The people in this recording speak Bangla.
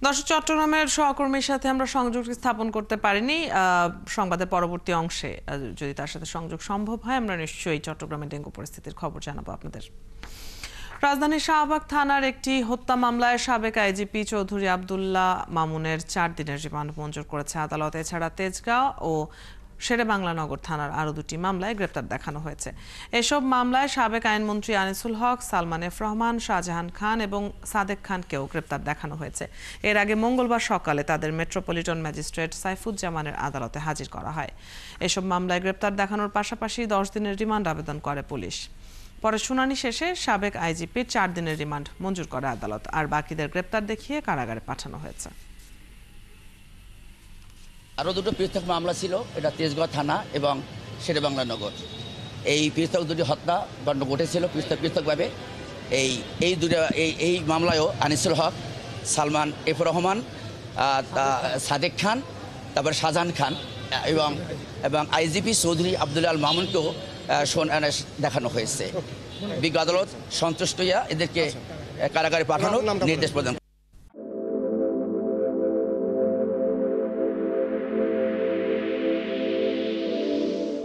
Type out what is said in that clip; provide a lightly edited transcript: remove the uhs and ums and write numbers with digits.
দর্শক, চট্টগ্রামের সহকর্মীর সাথে আমরা সংযোগ স্থাপন করতে পারিনি। সংবাদের পরবর্তী অংশে যদি তার সাথে সংযোগ সম্ভব হয় আমরা নিশ্চয়ই চট্টগ্রামের ডেঙ্গু পরিস্থিতির খবর জানাবো আপনাদের। রাজধানীর শাহবাগ থানার একটি হত্যা মামলায় সাবেক আইজিপি চৌধুরী আব্দুল্লাহ মামুনের 4 দিনের রিমান্ড মঞ্জুর করেছে আদালত। এছাড়া তেজগাঁও ও শেরেবাংলানগর থানার আরও 2টি মামলায় গ্রেপ্তার দেখানো হয়েছে। এসব মামলায় সাবেক আইনমন্ত্রী আনিসুল হক, সালমান এফ রহমান, শাহজাহান খান এবং সাদেক খানকেও গ্রেপ্তার দেখানো হয়েছে। এর আগে মঙ্গলবার সকালে তাদের মেট্রোপলিটন ম্যাজিস্ট্রেট সাইফুজ্জামানের আদালতে হাজির করা হয়। এসব মামলায় গ্রেপ্তার দেখানোর পাশাপাশি 10 দিনের রিমান্ড আবেদন করে পুলিশ। পরে শুনানি শেষে সাবেক আইজিপির 4 দিনের রিমান্ড মঞ্জুর করে আদালত, আর বাকিদের গ্রেপ্তার দেখিয়ে কারাগারে পাঠানো হয়েছে। আরও দুটো পৃথক মামলা ছিল, এটা তেজগাঁও থানা এবং শেরেবাংলানগর। এই পৃথক দুটি হত্যাকাণ্ড ঘটেছিল পৃথকভাবে। এই মামলায়ও আনিসুল হক, সালমান এফ রহমান, সাদেক খান, তারপর শাহজাহান খান এবং আইজিপি চৌধুরী আব্দুল্লাহ মামুনকেও দেখানো হয়েছে। বিজ্ঞ আদালত সন্তুষ্ট হইয়া এদেরকে কারাগারে পাঠানোর নির্দেশ প্রদান।